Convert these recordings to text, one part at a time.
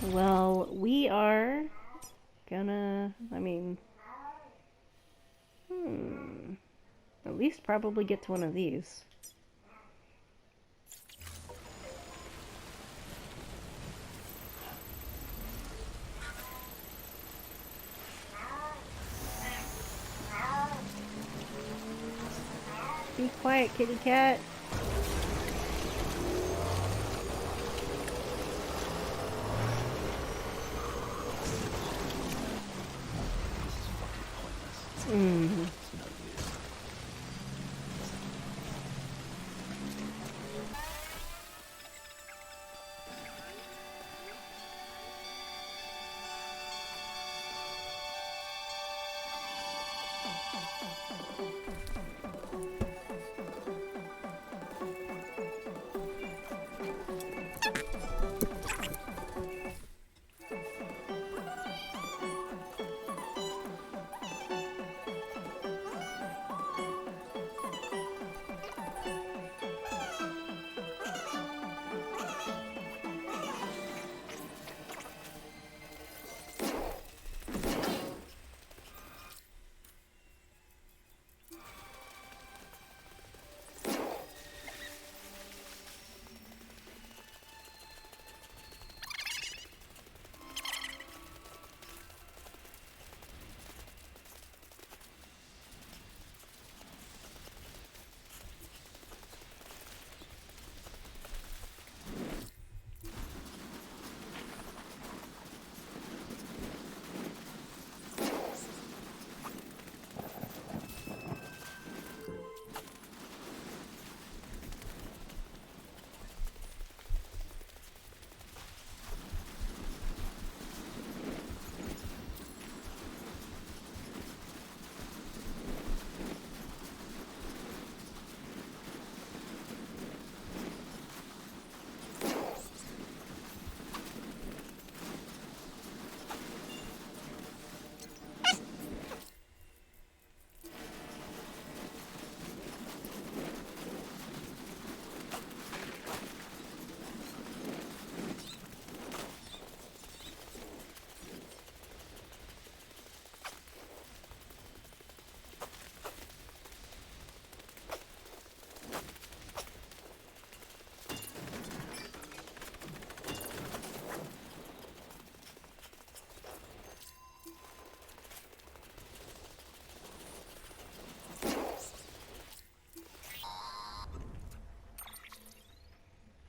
Well, we are gonna, at least probably get to one of these. Be quiet, kitty cat. Mm.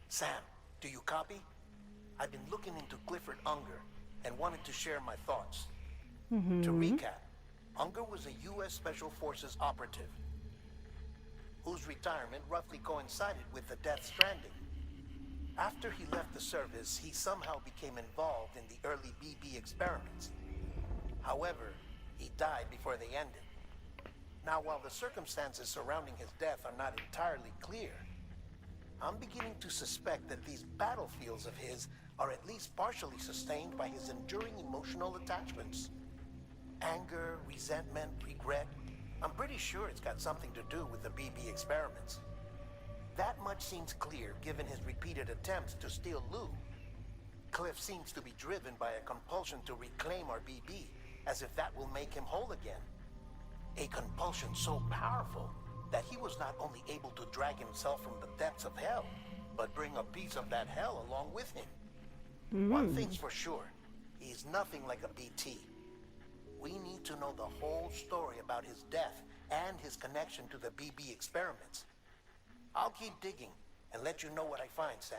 Sam, do you copy? I've been looking into Clifford Unger and wanted to share my thoughts. To Mm-hmm. recap, Unger was a U.S. Special Forces operative whose retirement roughly coincided with the death Stranding. After he left the service, he somehow became involved in the early BB experiments. However, he died before they ended. Now, while the circumstances surrounding his death are not entirely clear, I'm beginning to suspect that these battlefields of his are at least partially sustained by his enduring emotional attachments. Anger, resentment, regret. I'm pretty sure it's got something to do with the BB experiments. That much seems clear given his repeated attempts to steal Lou. Cliff seems to be driven by a compulsion to reclaim our BB, as if that will make him whole again. A compulsion so powerful that he was not only able to drag himself from the depths of hell, but bring a piece of that hell along with him. One thing's for sure, he's nothing like a BT. We need to know the whole story about his death and his connection to the BB experiments. I'll keep digging and let you know what I find, Sam.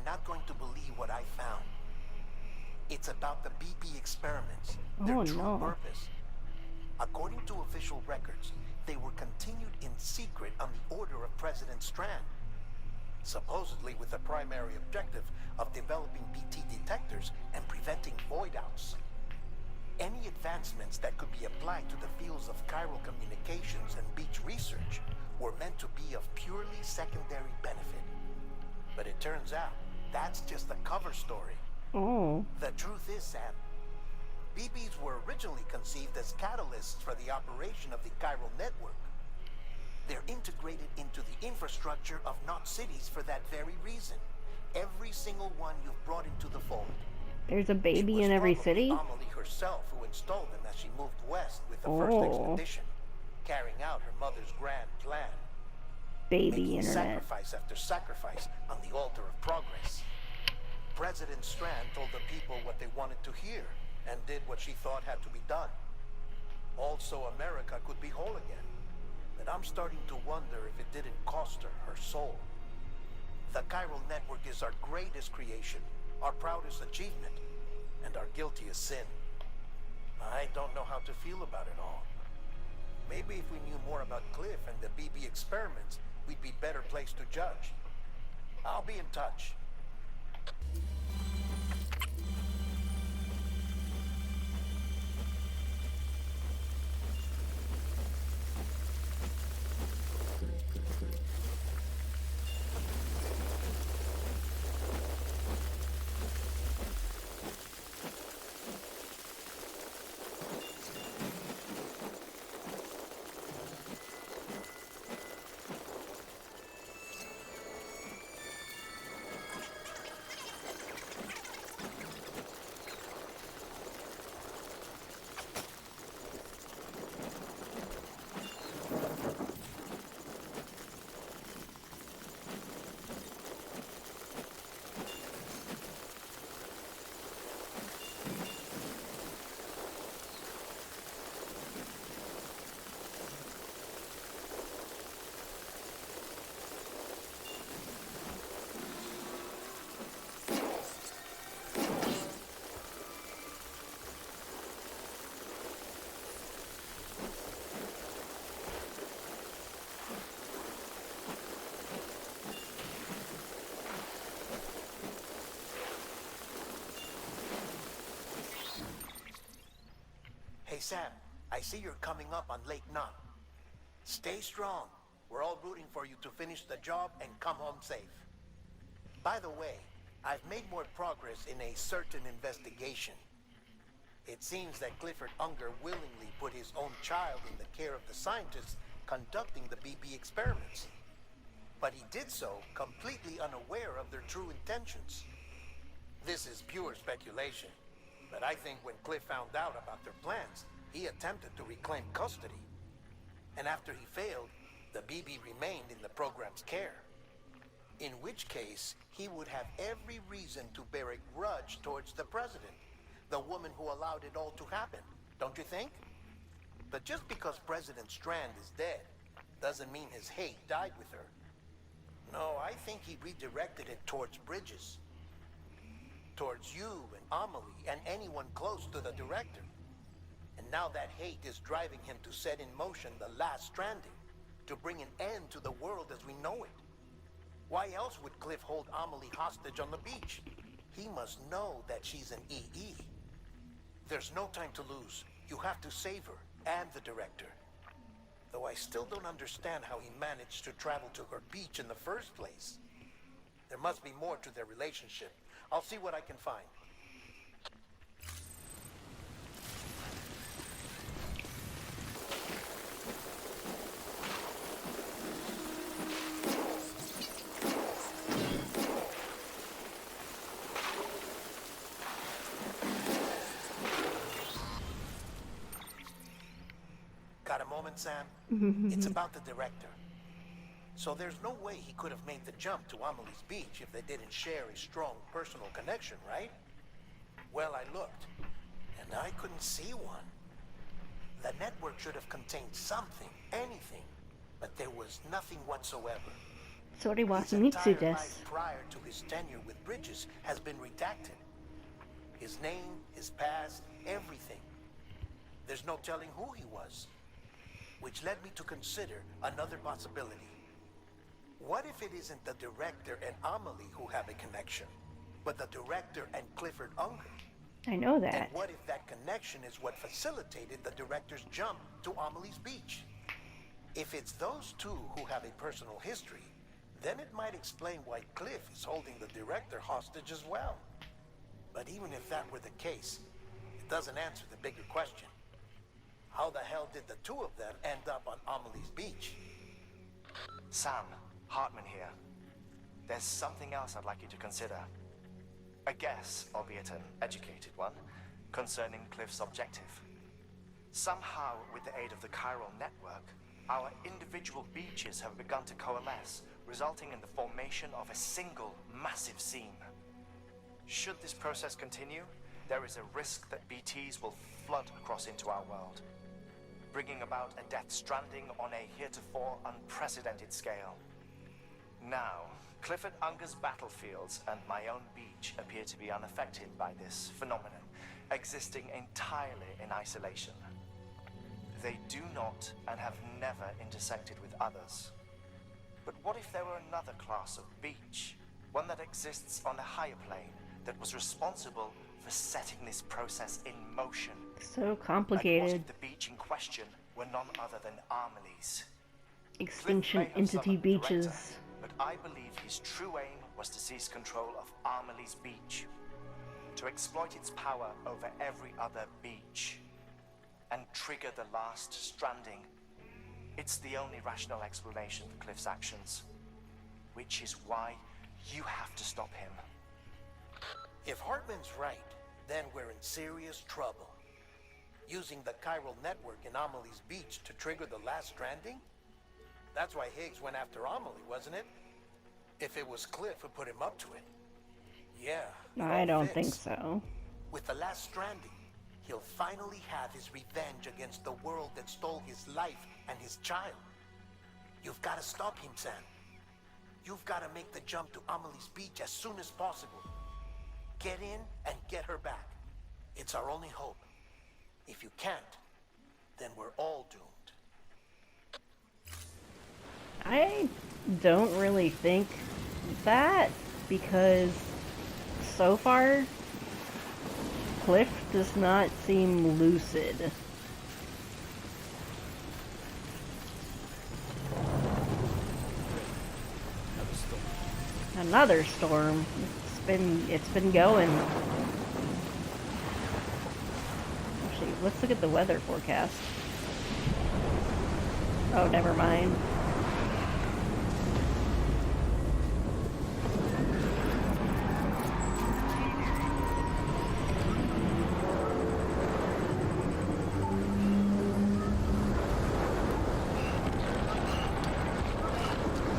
you're not going to believe what I found. It's about the BP experiments, their Oh true no. purpose. According to official records, they were continued in secret on the order of President Strand, supposedly with the primary objective of developing BT detectors and preventing void-outs. Any advancements that could be applied to the fields of chiral communications and beach research were meant to be of purely secondary benefit. But it turns out, that's just the cover story. Oh. The truth is, Sam, BBs were originally conceived as catalysts for the operation of the chiral network. They're integrated into the infrastructure of Knot cities for that very reason. Every single one you've brought into the fold. There's a baby It was in every probably city? Amelie herself who installed them as she moved west with the first Oh. expedition, carrying out her mother's grand plan. Baby Making internet. sacrifice after sacrifice on the altar of progress. President Strand told the people what they wanted to hear and did what she thought had to be done. Also, America could be whole again. But I'm starting to wonder if it didn't cost her her soul. The chiral network is our greatest creation, our proudest achievement, and our guiltiest sin. I don't know how to feel about it all. Maybe if we knew more about Cliff and the BB experiments, we'd be better placed to judge. I'll be in touch. Hey Sam, I see you're coming up on Lake Knot. Stay strong. We're all rooting for you to finish the job and come home safe. By the way, I've made more progress in a certain investigation. It seems that Clifford Unger willingly put his own child in the care of the scientists conducting the BB experiments. But he did so completely unaware of their true intentions. This is pure speculation. But I think when Cliff found out about their plans, he attempted to reclaim custody. And after he failed, the BB remained in the program's care. In which case, he would have every reason to bear a grudge towards the president, the woman who allowed it all to happen, don't you think? But just because President Strand is dead, doesn't mean his hate died with her. No, I think he redirected it towards Bridges. Towards you and Amelie and anyone close to the director. And now that hate is driving him to set in motion the last Stranding, to bring an end to the world as we know it. Why else would Cliff hold Amelie hostage on the beach? He must know that she's an EE. There's no time to lose. You have to save her and the director. Though I still don't understand how he managed to travel to her beach in the first place. There must be more to their relationship. I'll see what I can find. Got a moment, Sam? It's about the director. So there's no way he could have made the jump to Amelie's beach if they didn't share a strong personal connection, right? Well, I looked, and I couldn't see one. The network should have contained something, anything, but there was nothing whatsoever. それはHis 秘密 entire で life す。 prior to his tenure with Bridges has been redacted. His name, his past, everything. There's no telling who he was. Which led me to consider another possibility. What if it isn't the director and Amelie who have a connection, but the director and Clifford Unger? I know And that. what if that connection is what facilitated the director's jump to Amelie's beach? If it's those two who have a personal history, then it might explain why Cliff is holding the director hostage as well. But even if that were the case, it doesn't answer the bigger question. How the hell did the two of them end up on Amelie's beach? Sam, Hartman here. There's something else I'd like you to consider. A guess, albeit an educated one, concerning Cliff's objective. Somehow, with the aid of the chiral network, our individual beaches have begun to coalesce, resulting in the formation of a single massive seam. Should this process continue, there is a risk that BTs will flood across into our world, bringing about a death stranding on a heretofore unprecedented scale. Now, Clifford Unger's battlefields and my own beach appear to be unaffected by this phenomenon, existing entirely in isolation. They do not and have never intersected with others. But what if there were another class of beach, one that exists on a higher plane, that was responsible for setting this process in motion? So And what complicated. if the beach in question were none other than Amelie's? Extinction Cliff may have entity summoned the director, beaches. but I believe his true aim was to seize control of Amelie's beach, to exploit its power over every other beach, and trigger the last stranding. It's the only rational explanation for Cliff's actions, which is why you have to stop him. If Hartman's right, then we're in serious trouble. Using the chiral network in Amelie's beach to trigger the last stranding? That's why Higgs went after Amelie, wasn't it? If it was Cliff who put him up to it. Yeah. it I all don't fits. think so. With the last stranding, he'll finally have his revenge against the world that stole his life and his child. You've got to stop him, Sam. You've got to make the jump to Amelie's beach as soon as possible. Get in and get her back. It's our only hope. If you can't, then we're all doomed. I don't really think that, because so far, Cliff does not seem lucid. Another storm. It's been going. Actually, let's look at the weather forecast. Oh, never mind.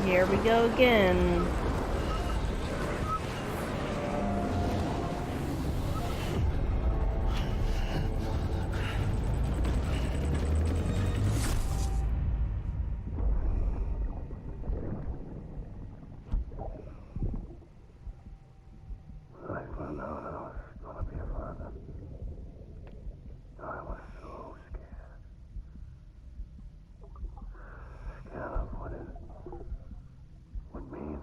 Here we go again. I found out I was gonna be a father. I was so scared. Scared of what it would mean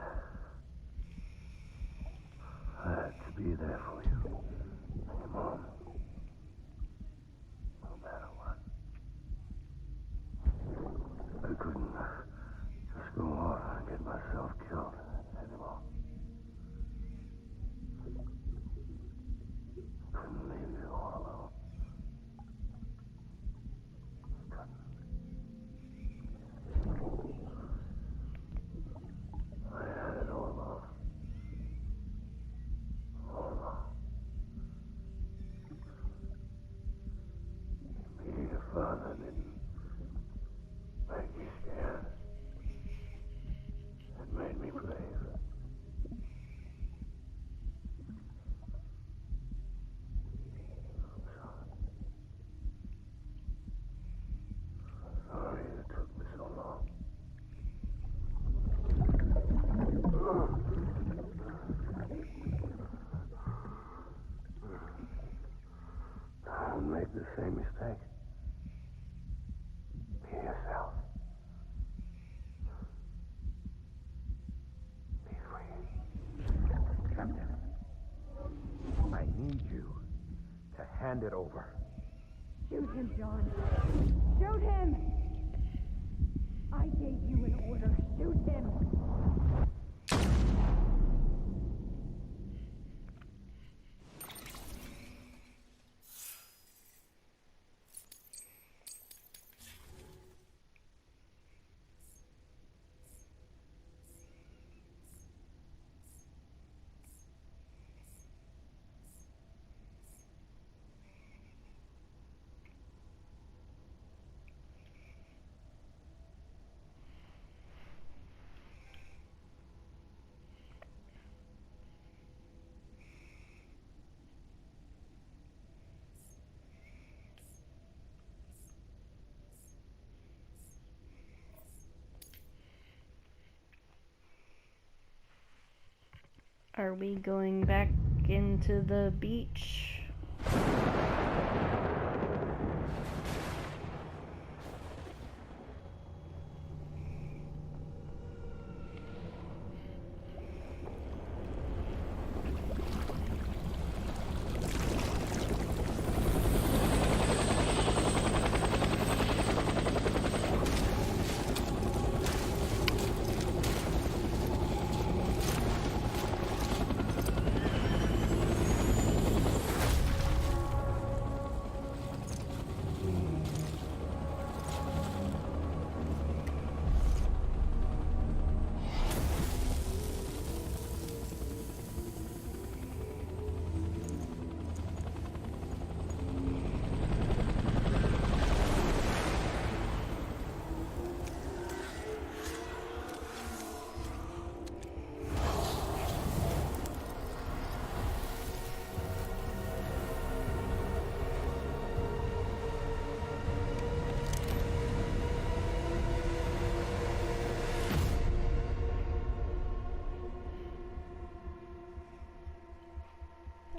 hand it over. Shoot him, John. Shoot him! I gave you an order. Shoot him! Are we going back into the beach?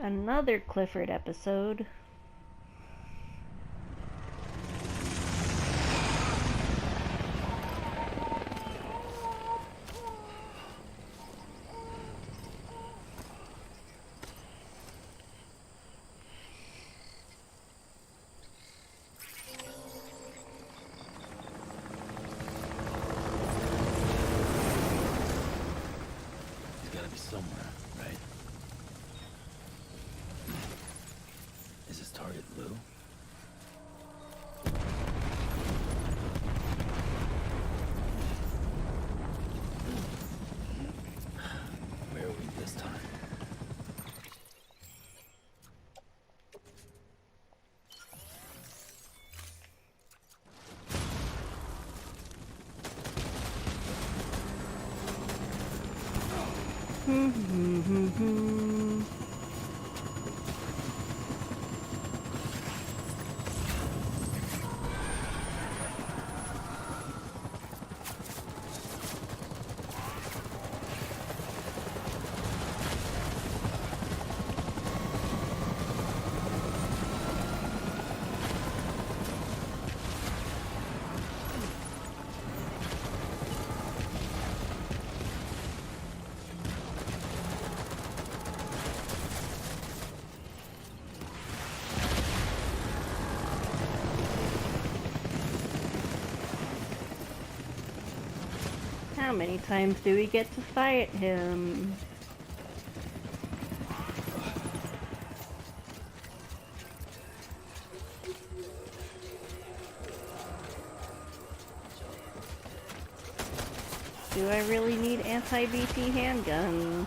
Another Clifford episode. He's gotta be somewhere, right? Is his target blue? Where are we this time? How many times do we get to fight him? Do I really need anti-BT handguns?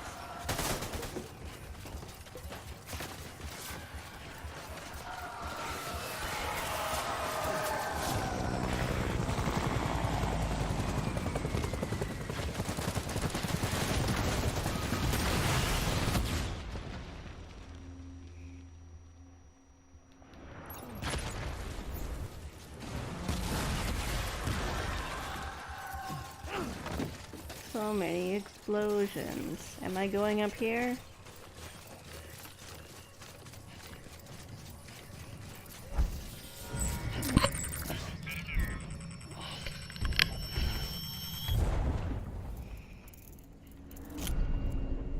So many explosions. Am I going up here?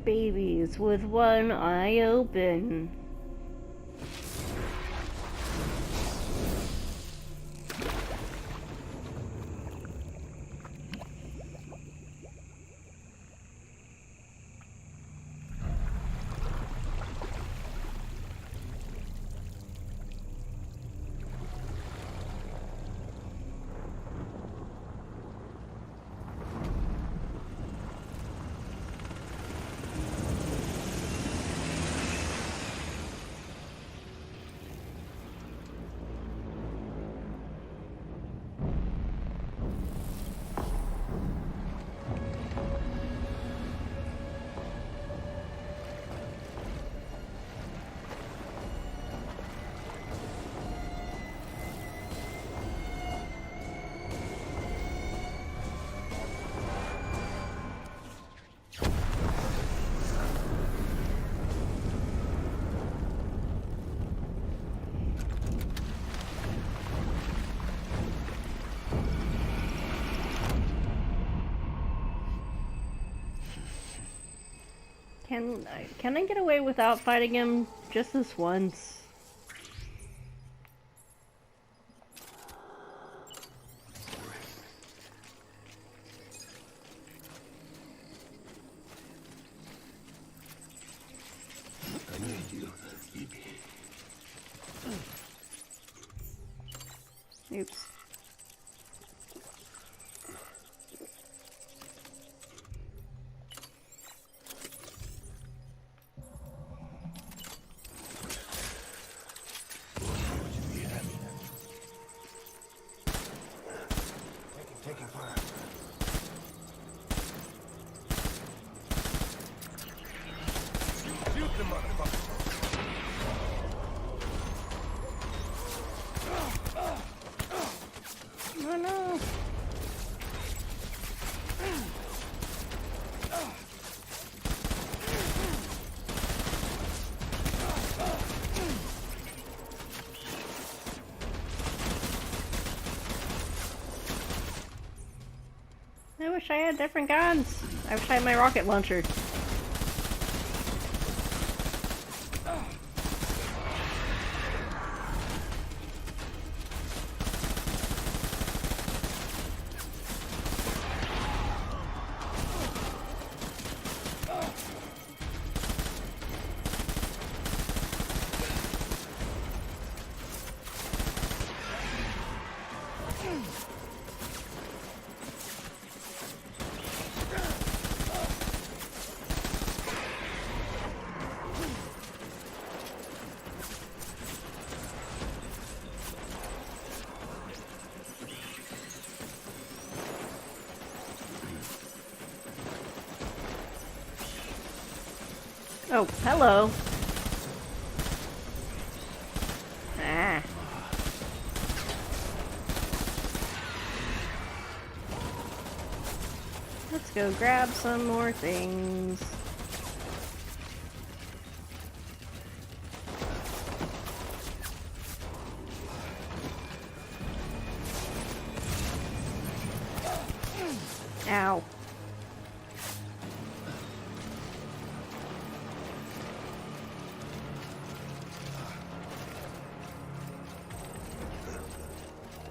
Babies with one eye open. Can I get away without fighting him just this once? I need you, Evie. Oops. Taking fire. Shoot the motherfucker. Oh no! I wish I had different guns. I wish I had my rocket launcher. Oh, hello. Ah. Let's go grab some more things. Ow.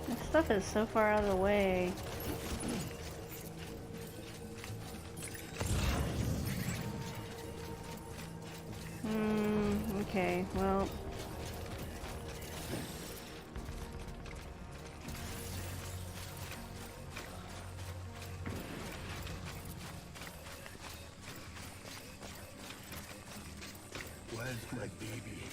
This stuff is so far out of the way. Okay, well. Where's my baby?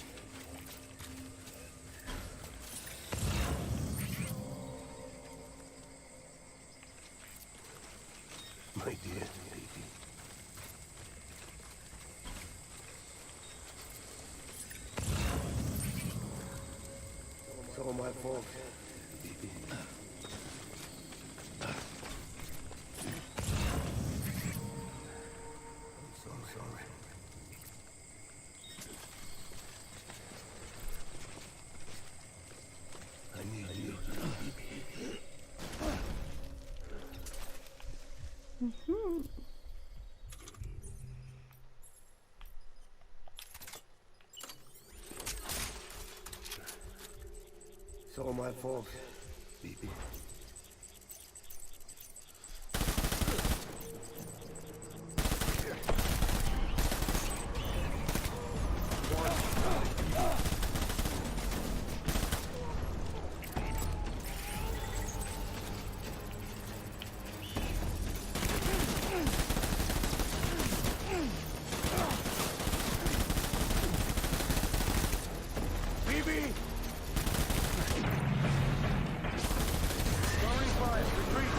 My dear baby. It's all my fault, baby. I'm so sorry. I need you, baby. It's all my fault, baby. Baby! Throwing fire, retreat!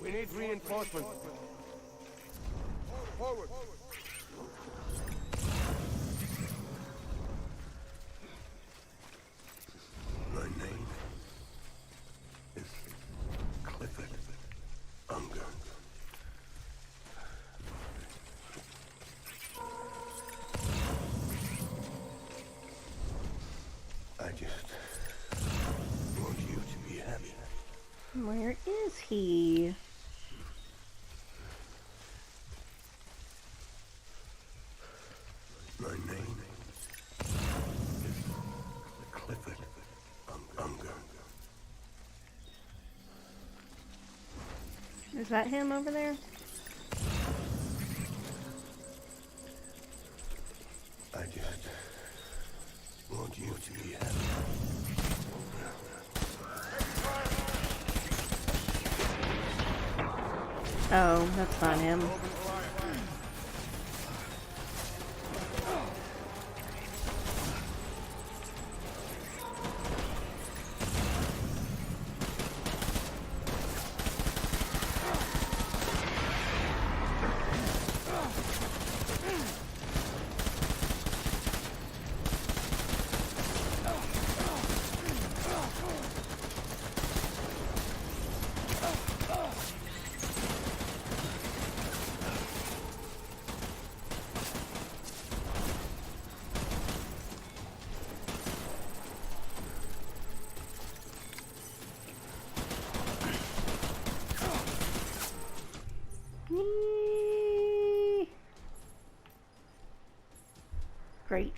We need reinforcements. Forward! My name is Clifford Unger. Where is he? My name is Clifford Unger. Is that him over there? I just want you to be happy. Oh, that's not him. Whee! Great.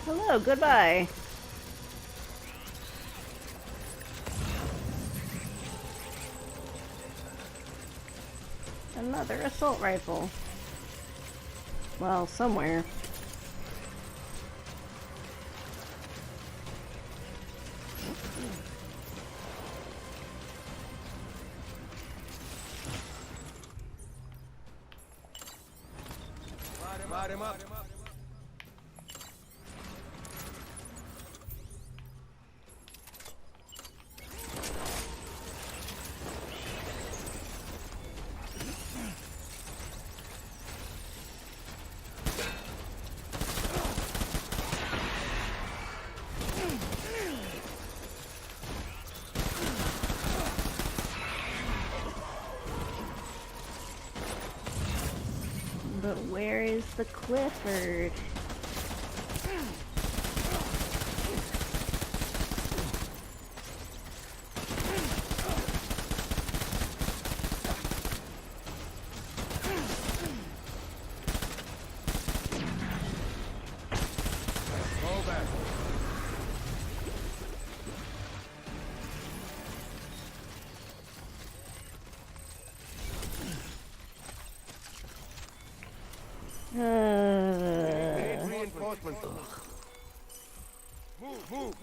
Hello, goodbye. Another assault rifle. Well, somewhere. Light him up. But where is the Clifford? Go back. Reinforcements. Move.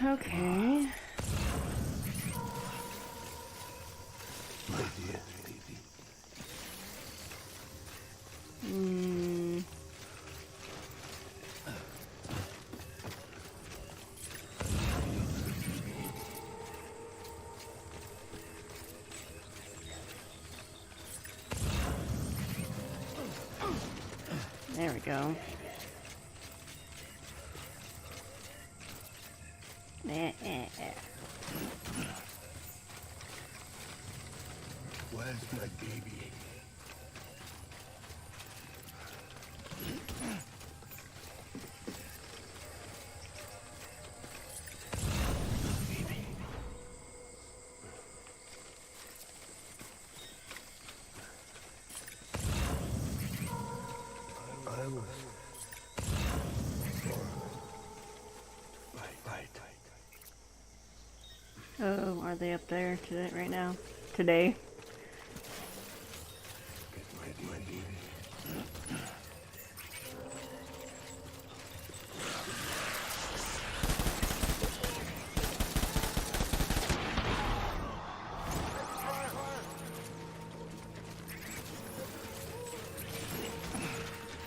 Okay. My dear baby. There we go. Where's my baby? I was right. Oh, are they up there today, right now? Today? Get my baby.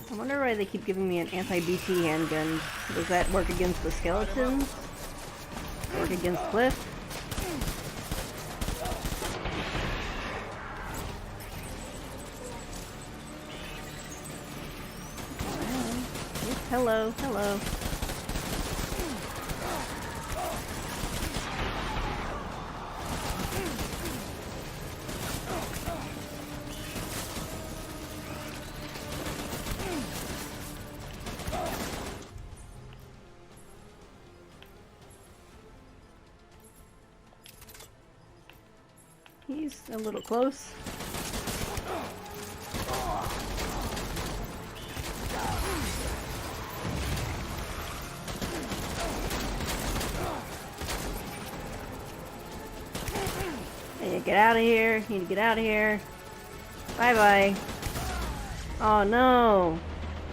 I wonder why they keep giving me an anti-BT handgun. Does that work against the skeletons? Work against Cliff? Hello, hello. He's a little close. I need to get out of here. Need to get out of here. Bye-bye. Oh no.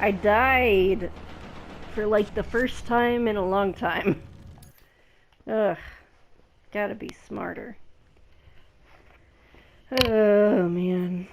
I died for like the first time in a long time. Ugh. Gotta be smarter. Oh man.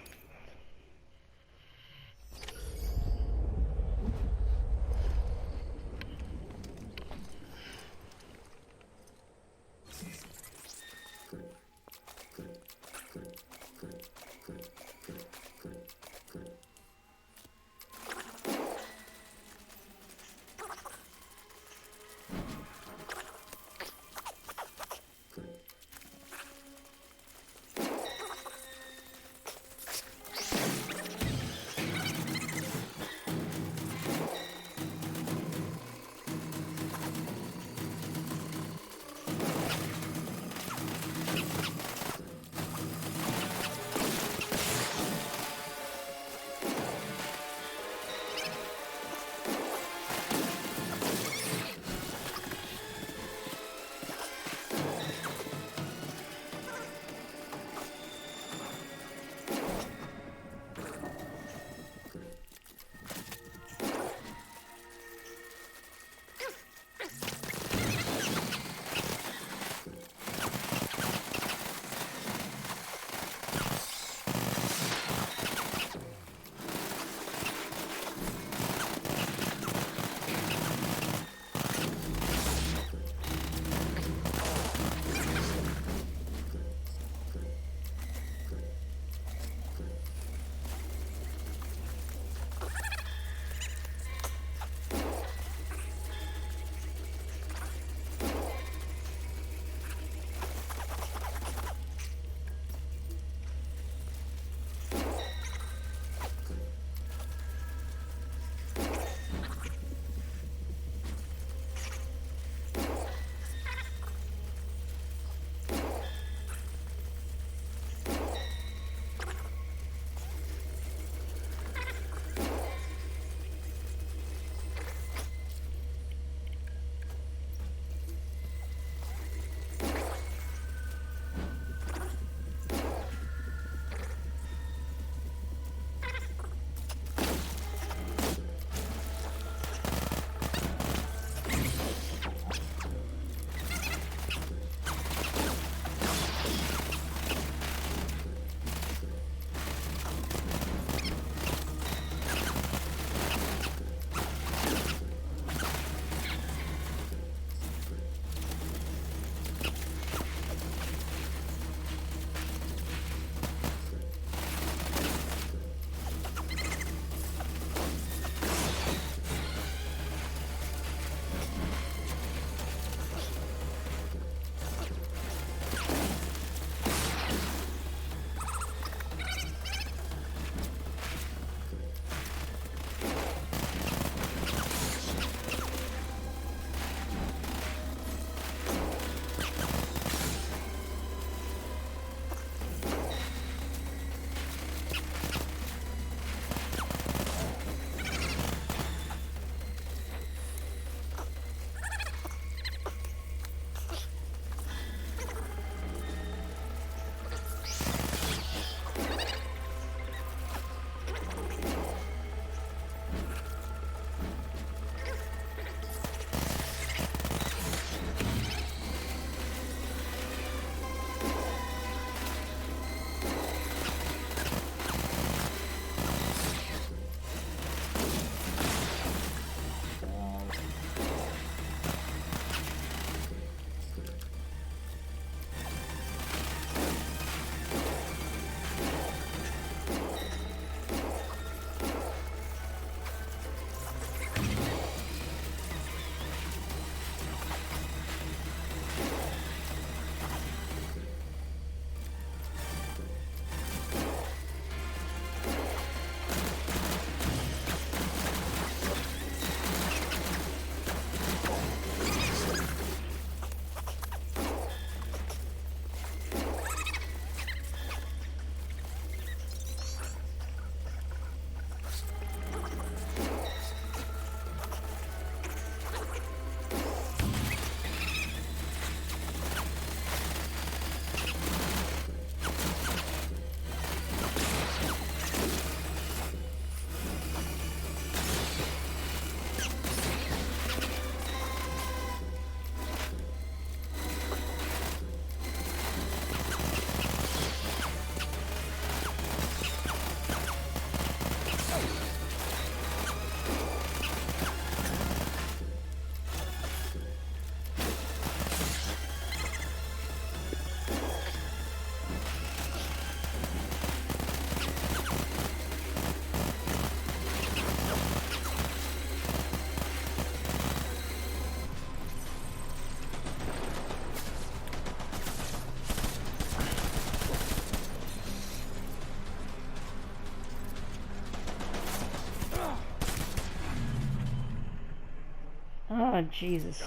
Oh, Jesus.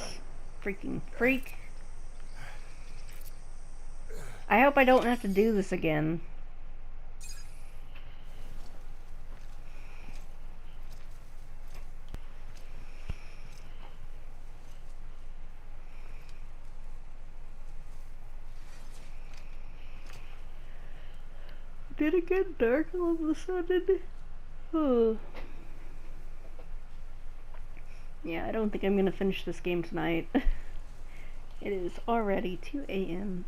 Freaking freak. I hope I don't have to do this again. Did it get dark all of a sudden? Oh. Yeah, I don't think I'm gonna finish this game tonight. It is already 2 a.m.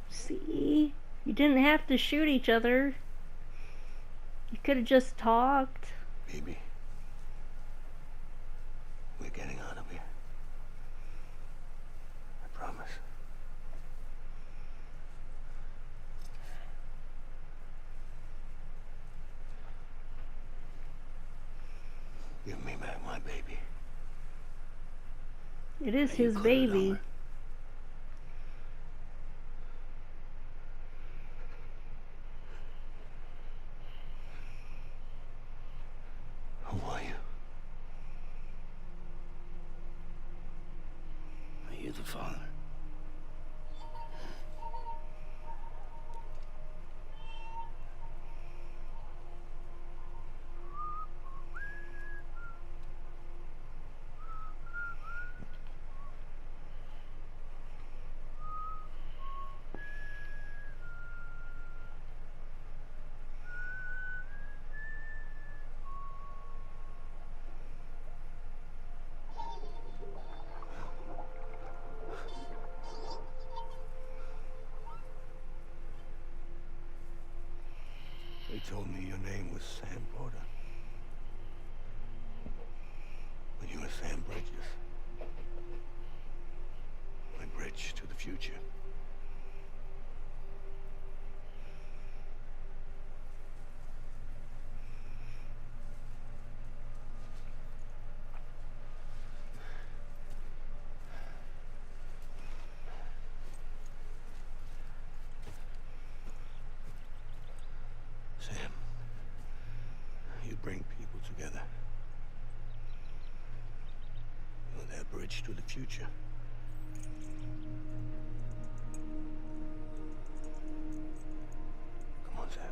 See? You didn't have to shoot each other. You could have just talked. Baby. We're getting out of here. I promise. Give me back my baby. It is Now you his cut it baby. out. Who are you? Are you the father? They told me your name was Sam Porter. But you were Sam Bridges. My bridge to the future. Sam, you bring people together. You're that bridge to the future. Come on, Sam.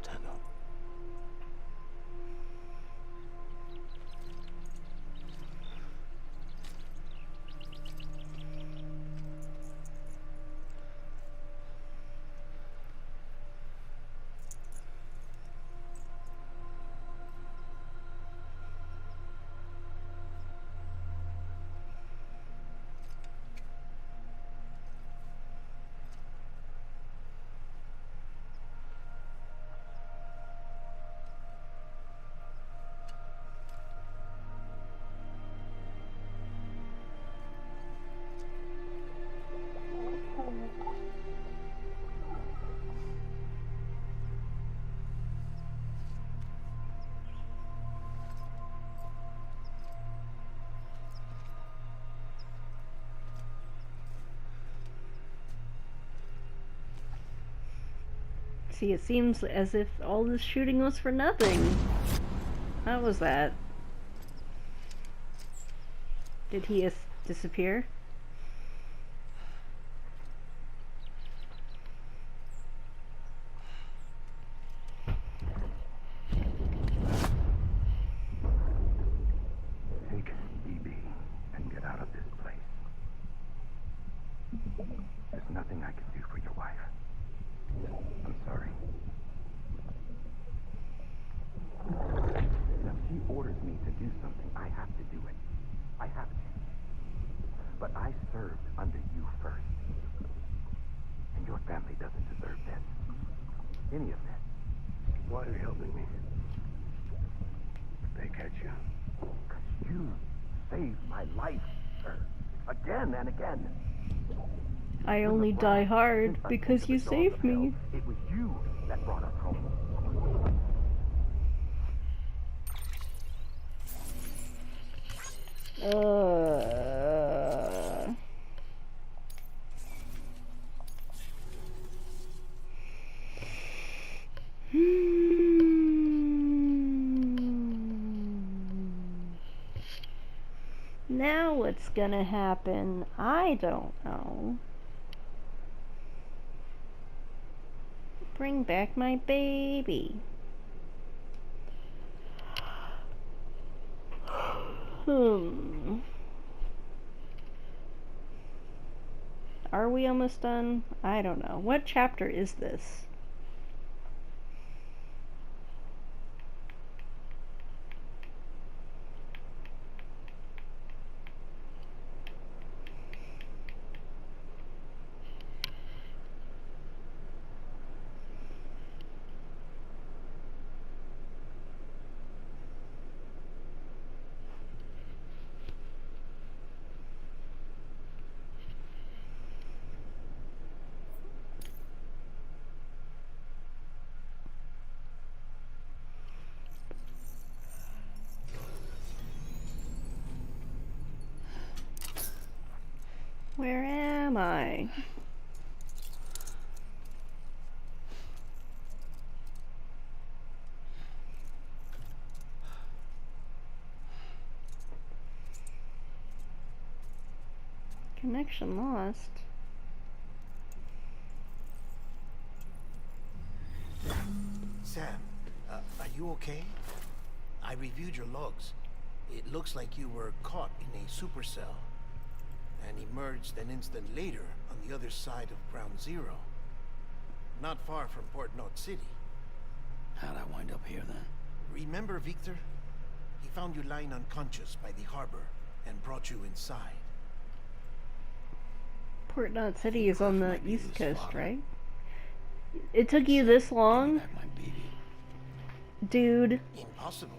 Stand up. See, it seems as if all this shooting was for nothing. How was that? Did he disappear? Take BB and get out of this place. There's nothing I can do for your wife. I'm sorry. Now, she orders me to do something. I have to do it. I have to. But I served under you first. And your family doesn't deserve this. Any of this. Why are you helping me? If they catch you. Because you saved my life, sir. Again and again. I only die hard because you saved me. It was you that brought us home. Uh. Now what's gonna happen? I don't know. Bring back my baby. Are we almost done? I don't know. What chapter is this? Where am I? Connection lost. Sam, are you okay? I reviewed your logs. It looks like you were caught in a supercell and emerged an instant later on the other side of Ground Zero. Not far from Port Knot City. How'd I wind up here then? Remember Victor? He found you lying unconscious by the harbor and brought you inside. Port Knot City is on the East Coast, father. right? It took you this Give me long? back my baby. Dude. Impossible.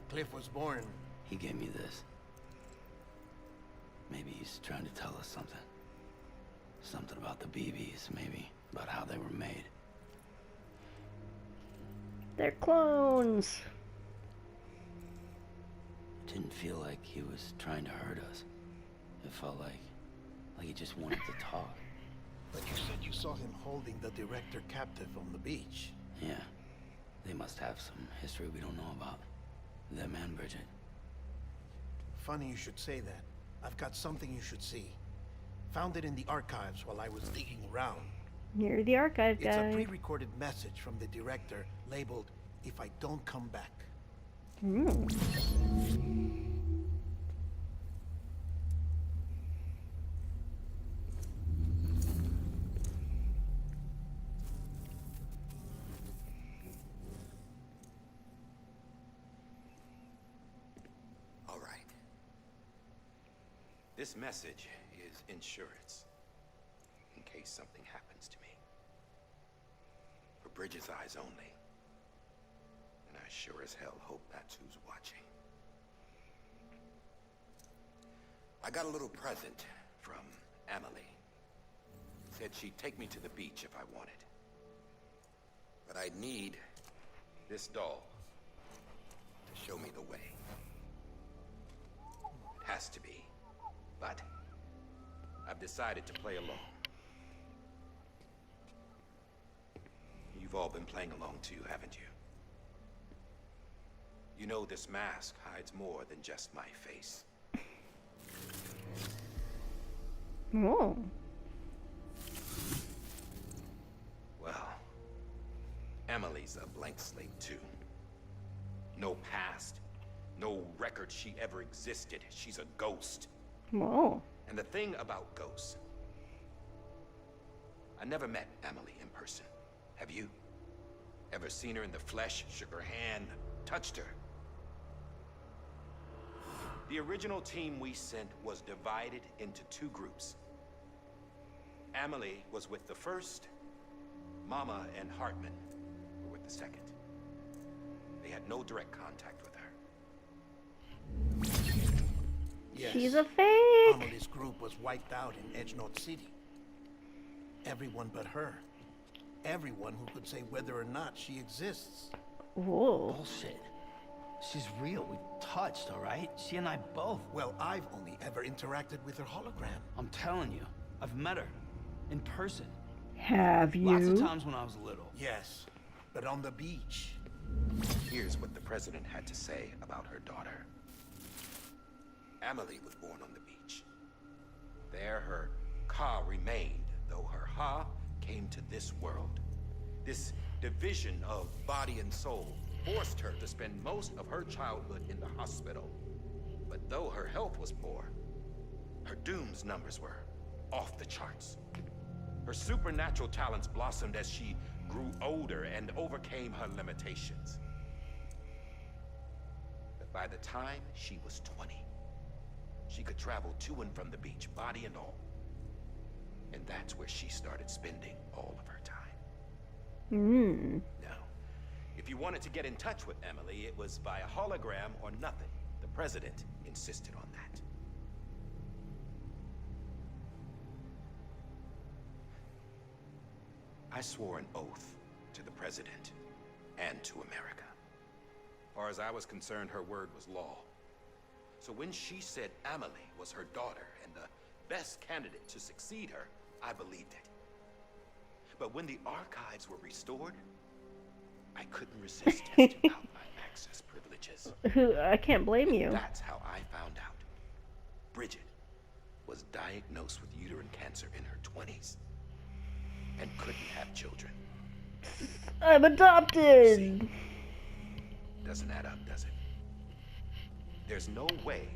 Cliff was born. He gave me this. Maybe he's trying to tell us something. Something about the BBs, maybe. About how they were made. They're clones. It didn't feel like he was trying to hurt us. It felt like he just wanted to talk. But you said you saw him holding the director captive on the beach. Yeah. They must have some history we don't know about. Them and Bridget. Funny you should say that. I've got something you should see. Found it in the archives while I was digging around. You're the archive It's a guy. pre-recorded message from the director labeled, "If I don't come back." All right. This message is insurance. In case something happens to me. For Bridget's eyes only. And I sure as hell hope that's who's watching. I got a little present from Emily. Said she'd take me to the beach if I wanted. But I'd need this doll to show me the way. It has to be. But I've decided to play along. You've all been playing along too, haven't you? You know this mask hides more than just my face. Oh. Well, Emily's a blank slate too. No past, no record she ever existed. She's a ghost. Whoa. And the thing about ghosts, I never met Emily in person. Have you? Ever seen her in the flesh, shook her hand, touched her? The original team we sent was divided into two groups. Emily was with the first, Mama and Hartman were with the second. They had no direct contact with her. Yes. She's a fake. Amelie's group was wiped out in Edge Knot City. Everyone but her. Everyone who could say whether or not she exists. Whoa. Bullshit. She's real. We've touched, all right? She and I both. Well, I've only ever interacted with her hologram. I'm telling you, I've met her. In person. Have you? Lots of times when I was little. Yes, but on the beach. Here's what the president had to say about her daughter. Amelie was born on the beach. There her Ka remained, though her Ha came to this world. This division of body and soul forced her to spend most of her childhood in the hospital. But though her health was poor, her Doom's numbers were off the charts. Her supernatural talents blossomed as she grew older and overcame her limitations. But by the time she was 20, she could travel to and from the beach, body and all. And that's where she started spending all of her time. Now, if you wanted to get in touch with Emily, it was via hologram or nothing. The president insisted on that. I swore an oath to the president and to America. As far as I was concerned, her word was law. So when she said Amelie was her daughter and the best candidate to succeed her, I believed it. But when the archives were restored, I couldn't resist testing out my access privileges. I can't blame you. That's how I found out. Bridget was diagnosed with uterine cancer in her 20s and couldn't have children. I'm adopted! See? Doesn't add up, does it? There's no way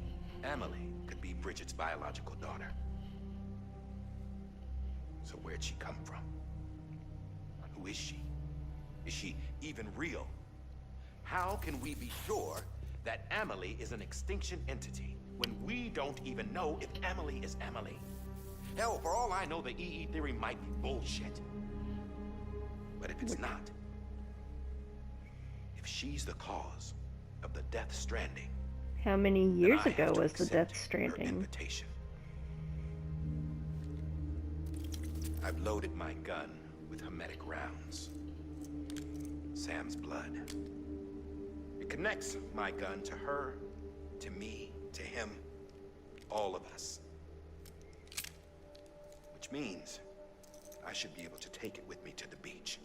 Amelie could be Bridget's biological daughter. So where'd she come from? Who is she? Is she even real? How can we be sure that Amelie is an extinction entity when we don't even know if Amelie is Amelie? Hell, for all I know, the EE theory might be bullshit. But if it's not, if she's the cause of the Death Stranding, How many years then I have ago to was the accept Death her Stranding? invitation. I've loaded my gun with hermetic rounds. Sam's blood. It connects my gun to her, to me, to him, all of us. Which means I should be able to take it with me to the beach.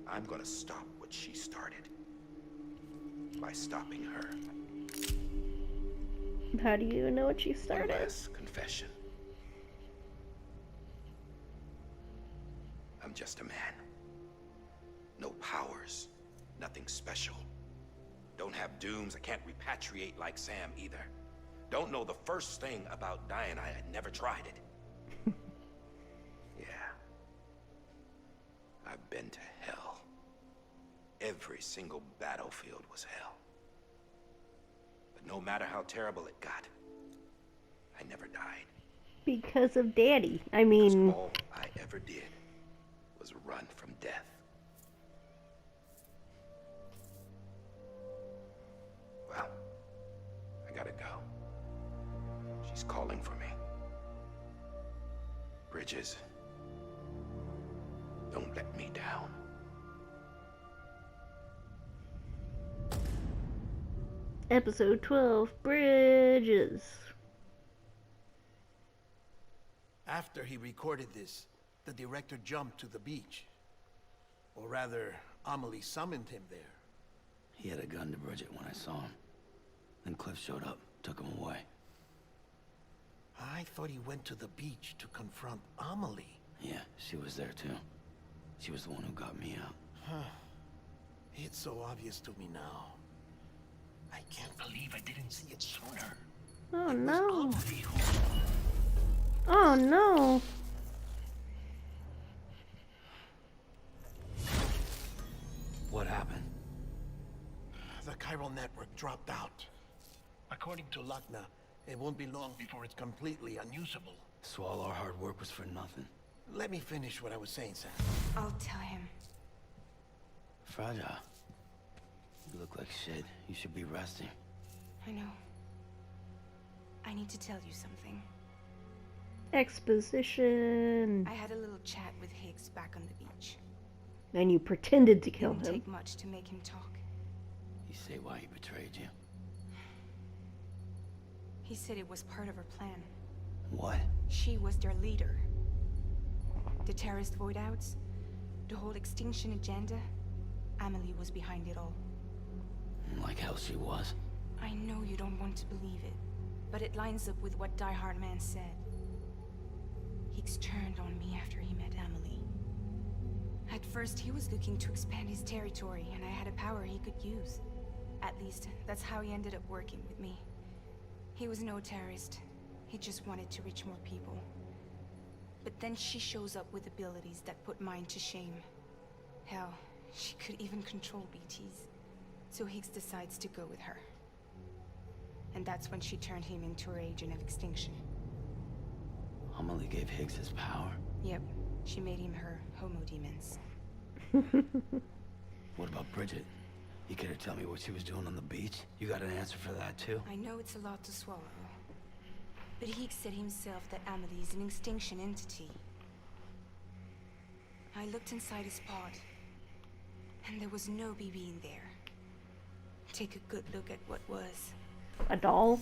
I'm gonna stop what she started by stopping her. How do you know what she One started? last confession. I'm just a man. No powers, nothing special. Don't have dooms, I can't repatriate like Sam either. Don't know the first thing about dying, I had never tried it. Yeah. I've been to hell. Every single battlefield was hell. But no matter how terrible it got, I never died. Because of Daddy. I 'Cause mean, all I ever did was run from death. Well, I gotta go. She's calling for me. Bridges, don't let me down. episode 12, Bridges. After he recorded this, the director jumped to the beach. Or rather, Amelie summoned him there. He had a gun to Bridget when I saw him. Then Cliff showed up, took him away. I thought he went to the beach to confront Amelie. Yeah, she was there too. She was the one who got me out. It's so obvious to me now. I can't believe I didn't see it sooner. Oh no. Amelie who... Oh no. What happened? The chiral network dropped out. According to Luckna, it won't be long before it's completely unusable. So all our hard work was for nothing. Let me finish what I was saying, Sam. I'll tell him. Fragile. You look like shit. You should be resting. I know. I need to tell you something. Exposition. I had a little chat with Higgs back on the beach. And you pretended to kill Didn't him. take much to make him talk. he say why he betrayed you? He said it was part of her plan. What? She was their leader. The terrorist void-outs, the whole extinction agenda, Amelie was behind it all. Like hell she was. I know you don't want to believe it, but it lines up with what Die Hard Man said. Higgs turned on me after he met Amelie. At first, he was looking to expand his territory, and I had a power he could use. At least, that's how he ended up working with me. He was no terrorist. He just wanted to reach more people. But then she shows up with abilities that put mine to shame. Hell, she could even control BTs. So Higgs decides to go with her. And that's when she turned him into her agent of extinction. Amelie gave Higgs his power. Yep, she made him her homo demons. What about Bridget? You care to tell me what she was doing on the beach? You got an answer for that too? I know it's a lot to swallow. But Higgs said himself that Amelie is an extinction entity. I looked inside his pod, and there was no BB in there. Take a good look at what was. A doll?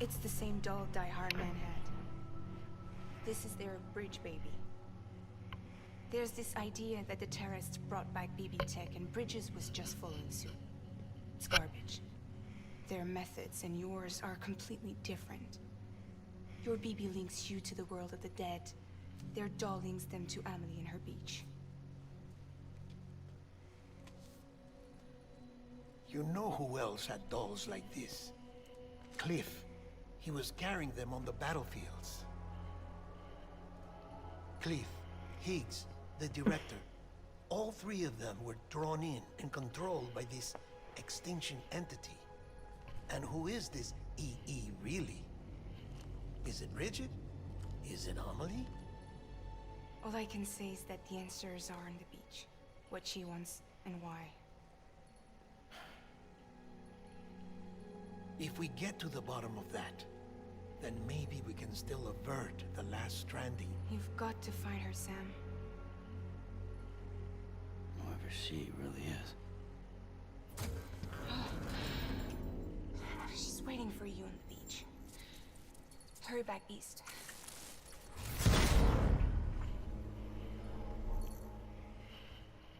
It's the same doll Die Hard Man had. This is their bridge baby. There's this idea that the terrorists brought back BB tech and Bridges was just following suit. It's garbage. Their methods and yours are completely different. Your BB links you to the world of the dead. Their doll links them to Amelie and her beach. You know who else had dolls like this? Cliff. He was carrying them on the battlefields. Cliff, Higgs, the director. All three of them were drawn in and controlled by this extinction entity. And who is this EE really? Is it Bridget? Is it Amelie? All I can say is that the answers are on the beach. What she wants and why. If we get to the bottom of that, then maybe we can still avert the last stranding. You've got to find her, Sam. Whoever she really is. She's waiting for you on the beach. Hurry back east.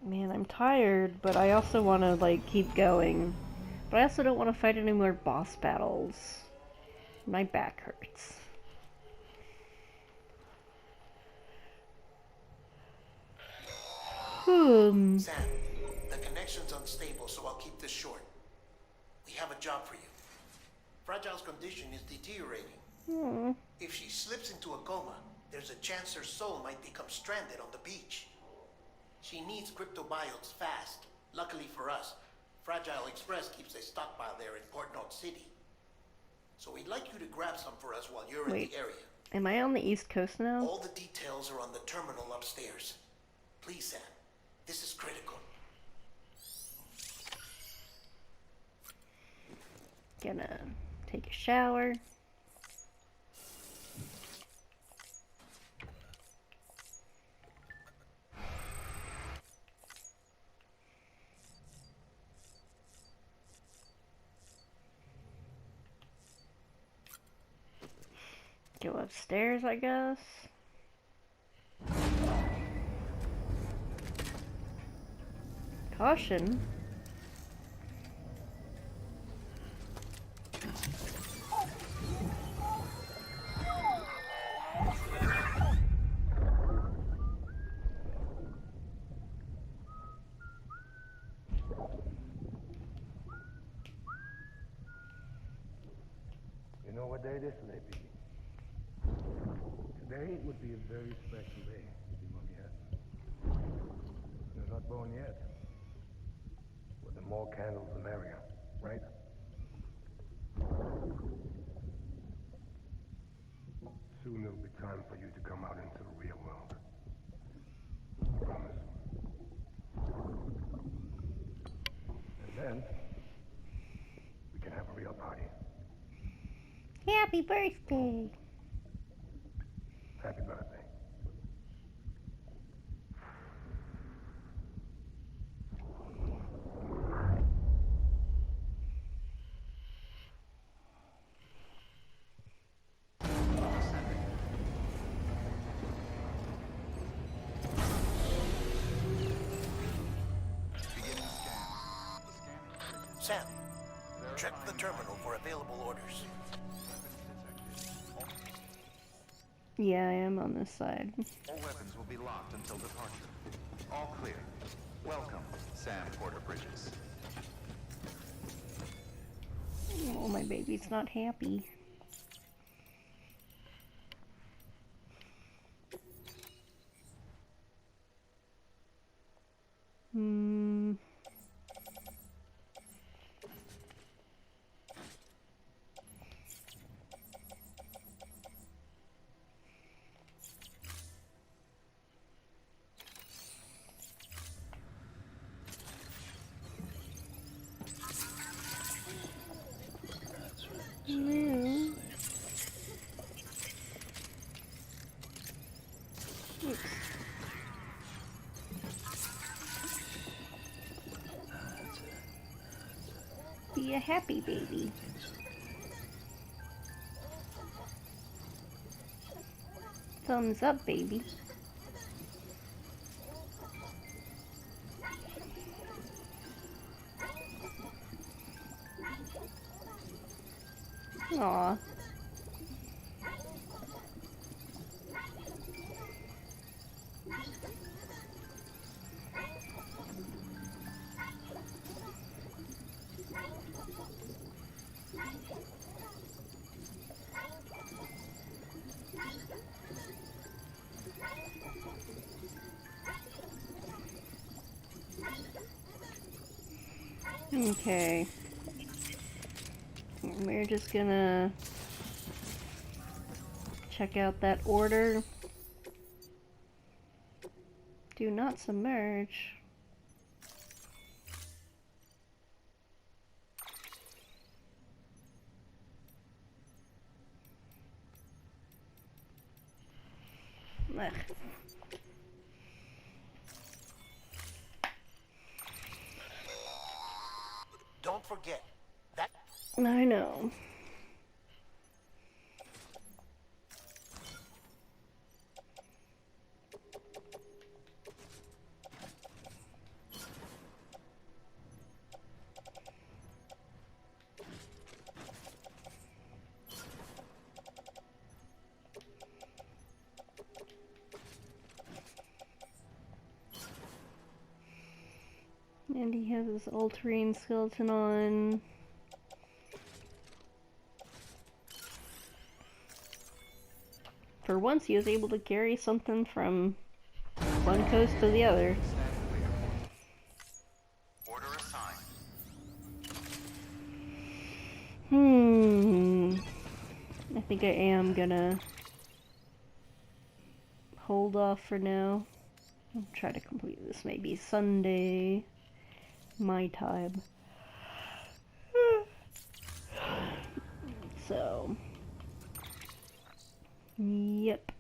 Man, I'm tired, but I also want to, like, keep going. But I also don't want to fight any more boss battles. My back hurts. Sam, the connection's unstable, so I'll keep this short. We have a job for you. Fragile's condition is deteriorating. If she slips into a coma, there's a chance her soul might become stranded on the beach. She needs cryptobiotes fast. Luckily for us, Fragile Express keeps a stockpile there in Port North City. So we'd like you to grab some for us while you're in the area. Am I on the East Coast now? All the details are on the terminal upstairs. Please, Sam. This is critical. Gonna take a shower. Go upstairs, I guess. Caution. You know what day this may be? Today would be a very special day to be Monkey. You're not born yet. But the more candles, the merrier, right? Soon there'll be time for you to come out into the real world. Promise. And then, we can have a real party. Happy birthday! Happy birthday. Sam, check the terminal for available orders. Yeah, I am on this side. All weapons will be locked until departure. All clear. Welcome, Sam Porter Bridges. Oh, my baby's not happy. No. Oops. Be a happy baby. Thumbs up, baby. Aw. Okay. We're just gonna check out that order. Do not submerge. Ugh. Don't forget, that I know. And he has his all-terrain skeleton on. For once, he was able to carry something from one coast to the other. Order assigned. I think I am gonna hold off for now. I'll try to complete this maybe Sunday, my time. So, yep.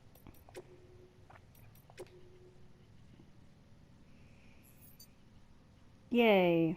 Yay.